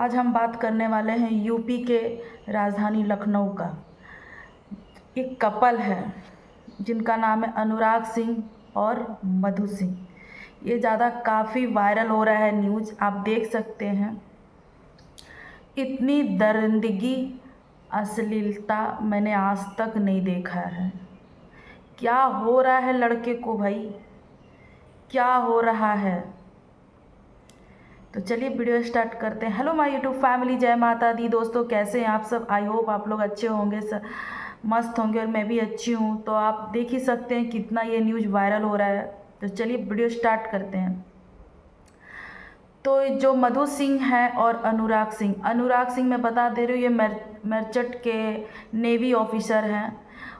आज हम बात करने वाले हैं यूपी के राजधानी लखनऊ का। एक कपल है जिनका नाम है अनुराग सिंह और मधु सिंह। ये ज़्यादा काफ़ी वायरल हो रहा है न्यूज़, आप देख सकते हैं। इतनी दरिंदगी, अश्लीलता मैंने आज तक नहीं देखा है। क्या हो रहा है लड़के को भाई, क्या हो रहा है? तो चलिए वीडियो स्टार्ट करते हैं। हेलो माय यूट्यूब फैमिली, जय माता दी। दोस्तों कैसे हैं आप सब? आई होप आप लोग अच्छे होंगे, मस्त होंगे, और मैं भी अच्छी हूँ। तो आप देख ही सकते हैं कितना ये न्यूज़ वायरल हो रहा है। तो चलिए वीडियो स्टार्ट करते हैं। तो जो मधु सिंह है और अनुराग सिंह मैं बता दे रही हूँ, ये मर्चेंट के नेवी ऑफिसर हैं।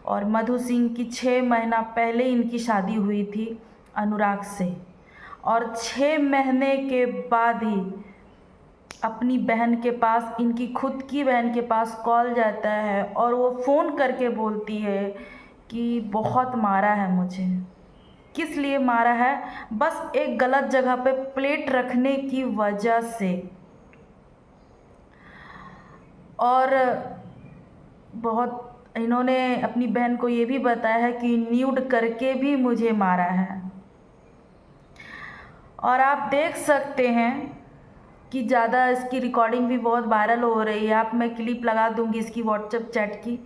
और मधु सिंह की 6 महीना पहले इनकी शादी हुई थी अनुराग से। और 6 महीने के बाद ही अपनी बहन के पास, इनकी खुद की बहन के पास कॉल जाता है और वो फ़ोन करके बोलती है कि बहुत मारा है मुझे। किस लिए मारा है? बस एक गलत जगह पे प्लेट रखने की वजह से। और बहुत इन्होंने अपनी बहन को ये भी बताया है कि न्यूड करके भी मुझे मारा है। और आप देख सकते हैं कि ज़्यादा इसकी रिकॉर्डिंग भी बहुत वायरल हो रही है। आप मैं क्लिप लगा दूंगी इसकी व्हाट्सएप चैट की।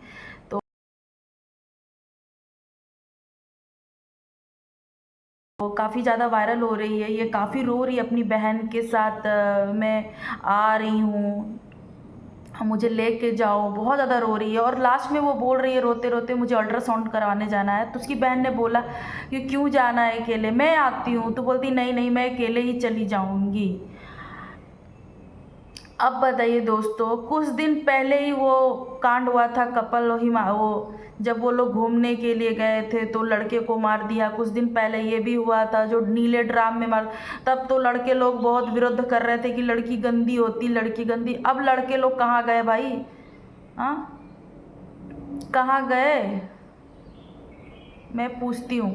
तो काफ़ी ज़्यादा वायरल हो रही है। ये काफ़ी रो रही है अपनी बहन के साथ, मैं आ रही हूँ, मुझे लेके जाओ, बहुत ज़्यादा रो रही है। और लास्ट में वो बोल रही है रोते रोते, मुझे अल्ट्रासाउंड करवाने जाना है। तो उसकी बहन ने बोला कि क्यों जाना है अकेले, मैं आती हूँ। तो बोलती नहीं नहीं, मैं अकेले ही चली जाऊँगी। अब बताइए दोस्तों, कुछ दिन पहले ही वो कांड हुआ था कपल वो जब वो लोग घूमने के लिए गए थे तो लड़के को मार दिया। कुछ दिन पहले ये भी हुआ था जो नीले ड्राम में मार, तब तो लड़के लोग बहुत विरोध कर रहे थे कि लड़की गंदी होती, लड़की गंदी। अब लड़के लोग कहाँ गए भाई? हाँ, कहाँ गए? मैं पूछती हूँ।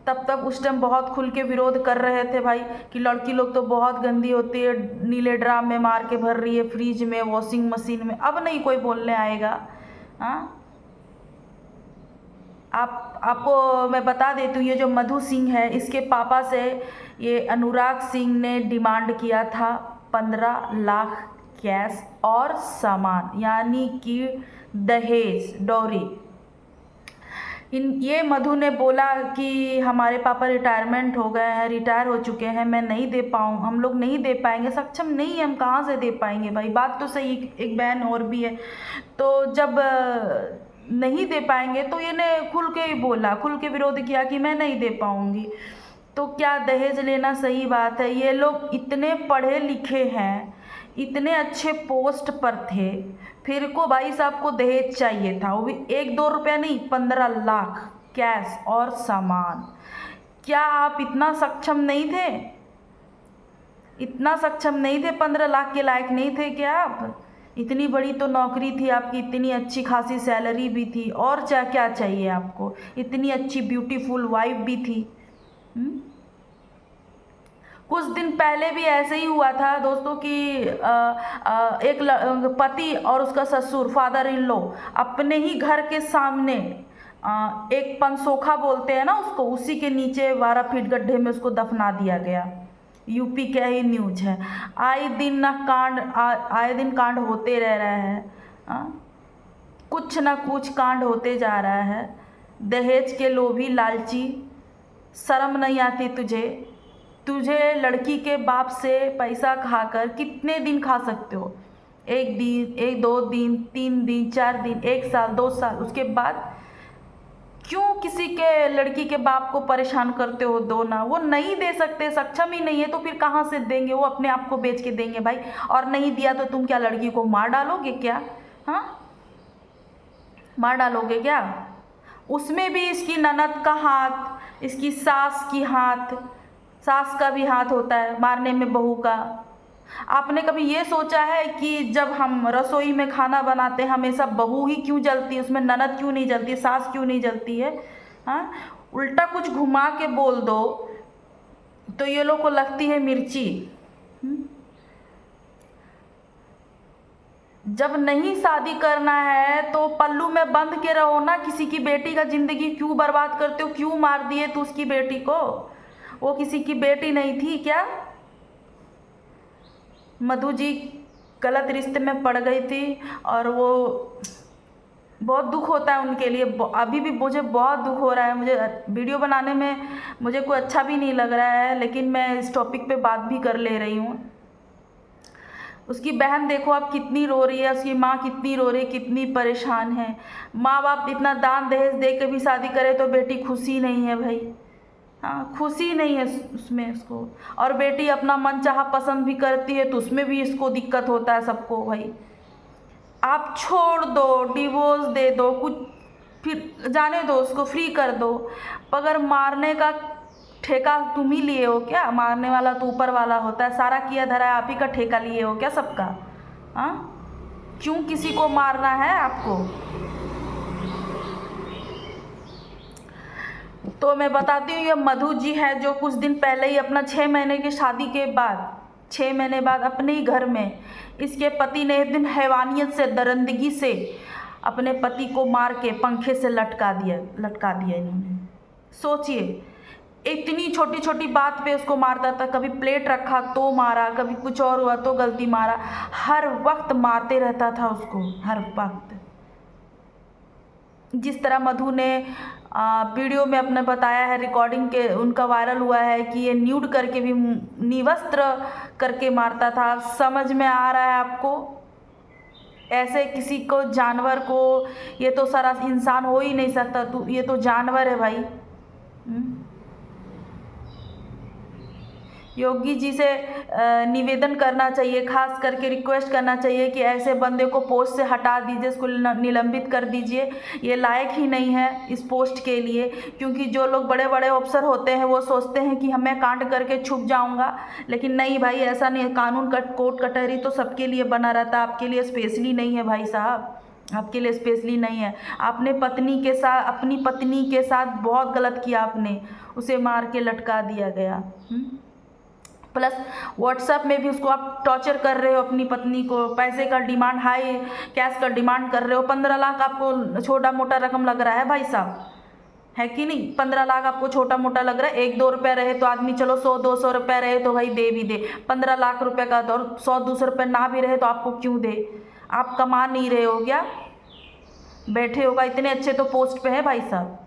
तब तक उस टाइम बहुत खुल के विरोध कर रहे थे भाई कि लड़की लोग तो बहुत गंदी होती है, नीले ड्राम में मार के भर रही है, फ्रिज में, वॉशिंग मशीन में। अब नहीं कोई बोलने आएगा। हाँ, आपको मैं बता देती हूँ, ये जो मधु सिंह है, इसके पापा से ये अनुराग सिंह ने डिमांड किया था 15 लाख कैश और सामान, यानी कि दहेज, डौरी। ये मधु ने बोला कि हमारे पापा रिटायरमेंट हो गए हैं, रिटायर हो चुके हैं, मैं नहीं दे पाऊँ, हम लोग नहीं दे पाएंगे, सक्षम नहीं है, हम कहाँ से दे पाएंगे भाई। बात तो सही, एक बहन और भी है। तो जब नहीं दे पाएंगे तो ये ने खुल के ही बोला, खुल के विरोध किया कि मैं नहीं दे पाऊँगी। तो क्या दहेज लेना सही बात है? ये लोग इतने पढ़े लिखे हैं, इतने अच्छे पोस्ट पर थे, फिर को भाई साहब को दहेज चाहिए था, वो भी 1-2 रुपया नहीं, 15 लाख कैश और सामान। क्या आप इतना सक्षम नहीं थे? इतना सक्षम नहीं थे? 15 लाख के लायक नहीं थे क्या आप? इतनी बड़ी तो नौकरी थी आपकी, इतनी अच्छी खासी सैलरी भी थी, और क्या क्या चाहिए आपको? इतनी अच्छी ब्यूटीफुल वाइफ भी थी। कुछ दिन पहले भी ऐसे ही हुआ था दोस्तों कि एक पति और उसका ससुर, फादर इन लॉ, अपने ही घर के सामने एक पंसोखा बोलते हैं ना उसको, उसी के नीचे 12 फीट गड्ढे में उसको दफना दिया गया। यूपी का ही न्यूज है। आए दिन कांड होते रह रहा है। कुछ ना कुछ कांड होते जा रहा है। दहेज के लोभी, लालची, शर्म नहीं आती तुझे? तुझे लड़की के बाप से पैसा खाकर कितने दिन खा सकते हो? 1 दिन, 1-2 दिन, 3 दिन, 4 दिन, 1 साल, 2 साल, उसके बाद क्यों किसी के लड़की के बाप को परेशान करते हो? दो ना, वो नहीं दे सकते, सक्षम ही नहीं है, तो फिर कहाँ से देंगे? वो अपने आप को बेच के देंगे भाई। और नहीं दिया तो तुम क्या लड़की को मार डालोगे क्या? हाँ, मार डालोगे क्या? उसमें भी इसकी ननद का हाथ, इसकी सास की हाथ, सास का भी हाथ होता है मारने में बहू का। आपने कभी ये सोचा है कि जब हम रसोई में खाना बनाते हैं हमेशा बहू ही क्यों जलती है, उसमें ननद क्यों नहीं जलती, सास क्यों नहीं जलती है? हाँ, उल्टा कुछ घुमा के बोल दो तो ये लोग को लगती है मिर्ची। जब नहीं शादी करना है तो पल्लू में बंद के रहो ना। किसी की बेटी का ज़िंदगी क्यों बर्बाद करते हो? क्यों मार दिए तू उसकी बेटी को? वो किसी की बेटी नहीं थी क्या? मधु जी गलत रिश्ते में पड़ गई थी और वो बहुत दुख होता है उनके लिए। अभी भी मुझे बहुत दुख हो रहा है। मुझे वीडियो बनाने में मुझे कोई अच्छा भी नहीं लग रहा है, लेकिन मैं इस टॉपिक पे बात भी कर ले रही हूँ। उसकी बहन देखो अब कितनी रो रही है, उसकी माँ कितनी रो रही है, कितनी परेशान है। माँ बाप इतना दान दहेज दे के भी शादी करे तो बेटी खुशी नहीं है भाई। हाँ, खुशी नहीं है उसमें उसको। और बेटी अपना मनचाहा पसंद भी करती है तो उसमें भी इसको दिक्कत होता है सबको भाई। आप छोड़ दो, डिवोर्स दे दो, कुछ फिर जाने दो, उसको फ्री कर दो। मगर मारने का ठेका तुम ही लिए हो क्या? मारने वाला तो ऊपर वाला होता है। सारा किया धरा है, आप ही का ठेका लिए हो क्या सबका? हाँ, क्यों किसी को मारना है आपको? तो मैं बताती हूँ, ये मधु जी है जो कुछ दिन पहले ही अपना 6 महीने की शादी के बाद 6 महीने बाद अपने ही घर में इसके पति ने एक दिन हैवानियत से, दरिंदगी से अपने पति को मार के पंखे से लटका दिया इन्होंने। सोचिए, इतनी छोटी छोटी बात पे उसको मारता था। कभी प्लेट रखा तो मारा, कभी कुछ और हुआ तो गलती मारा, हर वक्त मारते रहता था उसको, हर वक्त। जिस तरह मधु ने वीडियो में अपने बताया है, रिकॉर्डिंग के उनका वायरल हुआ है कि ये न्यूड करके भी, निवस्त्र करके मारता था। समझ में आ रहा है आपको? ऐसे किसी को, जानवर को, ये तो सारा इंसान हो ही नहीं सकता, तू ये तो जानवर है भाई। योगी जी से निवेदन करना चाहिए, खास करके रिक्वेस्ट करना चाहिए कि ऐसे बंदे को पोस्ट से हटा दीजिए, इसको निलंबित कर दीजिए। ये लायक ही नहीं है इस पोस्ट के लिए। क्योंकि जो लोग बड़े बड़े अफसर होते हैं वो सोचते हैं कि मैं कांड करके छुप जाऊंगा, लेकिन नहीं भाई, ऐसा नहीं। कानून का कोर्ट कचहरी तो सबके लिए बना रहता है, आपके लिए स्पेशली नहीं है भाई साहब, आपके लिए स्पेशली नहीं है। आपने अपनी पत्नी के साथ बहुत गलत किया, आपने उसे मार के लटका दिया गया। प्लस व्हाट्सएप में भी उसको आप टॉर्चर कर रहे हो अपनी पत्नी को। पैसे का डिमांड, हाई कैश का डिमांड कर रहे हो। 15 लाख आपको छोटा मोटा रकम लग रहा है भाई साहब, है कि नहीं? 15 लाख आपको छोटा मोटा लग रहा है। 1-2 रुपये रहे तो आदमी चलो 100-200 रुपये रहे तो भाई दे भी दे। 15 लाख रुपए का तो, और 100-200 रुपये ना भी रहे तो आपको क्यों दे? आप कमा नहीं रहे हो क्या? बैठे होगा, इतने अच्छे तो पोस्ट पे है भाई साहब।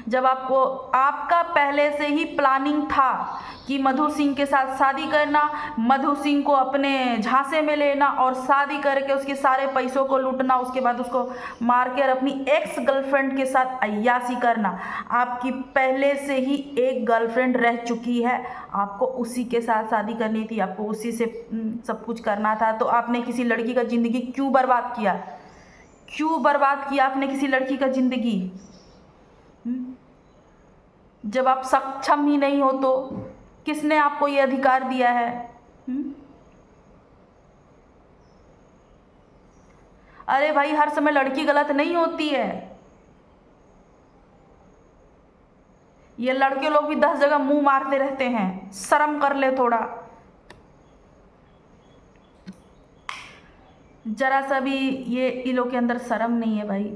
जब आपका पहले से ही प्लानिंग था कि मधु सिंह के साथ शादी करना, मधु सिंह को अपने झांसे में लेना और शादी करके उसके सारे पैसों को लूटना, उसके बाद उसको मार के और अपनी एक्स गर्लफ्रेंड के साथ अय्याशी करना। आपकी पहले से ही एक गर्लफ्रेंड रह चुकी है, आपको उसी के साथ शादी करनी थी, आपको उसी से सब कुछ करना था। तो आपने किसी लड़की का ज़िंदगी क्यों बर्बाद किया? क्यों बर्बाद किया आपने किसी लड़की का ज़िंदगी? जब आप सक्षम ही नहीं हो तो किसने आपको ये अधिकार दिया है? अरे भाई, हर समय लड़की गलत नहीं होती है। ये लड़के लोग भी 10 जगह मुंह मारते रहते हैं, शर्म कर ले थोड़ा। जरा सा भी ये इन लोग के अंदर शर्म नहीं है भाई।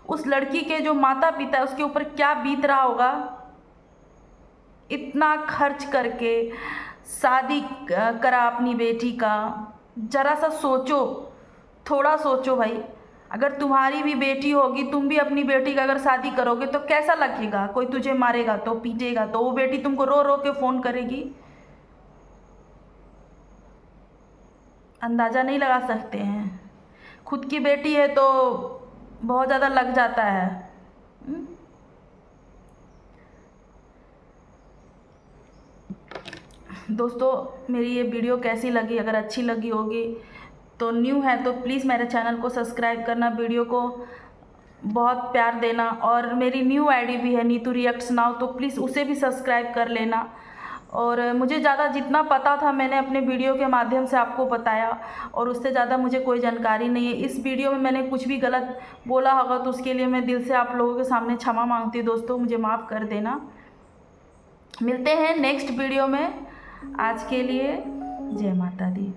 उस लड़की के जो माता पिता है उसके ऊपर क्या बीत रहा होगा? इतना खर्च करके शादी करा अपनी बेटी का। जरा सा सोचो, थोड़ा सोचो भाई। अगर तुम्हारी भी बेटी होगी, तुम भी अपनी बेटी का अगर शादी करोगे तो कैसा लगेगा? कोई तुझे मारेगा तो, पीटेगा तो, वो बेटी तुमको रो रो के फ़ोन करेगी। अंदाज़ा नहीं लगा सकते हैं। खुद की बेटी है तो बहुत ज़्यादा लग जाता है। दोस्तों, मेरी ये वीडियो कैसी लगी? अगर अच्छी लगी होगी तो, न्यू है तो प्लीज़ मेरे चैनल को सब्सक्राइब करना, वीडियो को बहुत प्यार देना। और मेरी न्यू आईडी भी है नीतू रिएक्ट्स नाउ, तो प्लीज़ उसे भी सब्सक्राइब कर लेना। और मुझे ज़्यादा जितना पता था मैंने अपने वीडियो के माध्यम से आपको बताया, और उससे ज़्यादा मुझे कोई जानकारी नहीं है। इस वीडियो में मैंने कुछ भी गलत बोला होगा तो उसके लिए मैं दिल से आप लोगों के सामने क्षमा मांगती हूँ। दोस्तों, मुझे माफ़ कर देना। मिलते हैं नेक्स्ट वीडियो में। आज के लिए जय माता दी।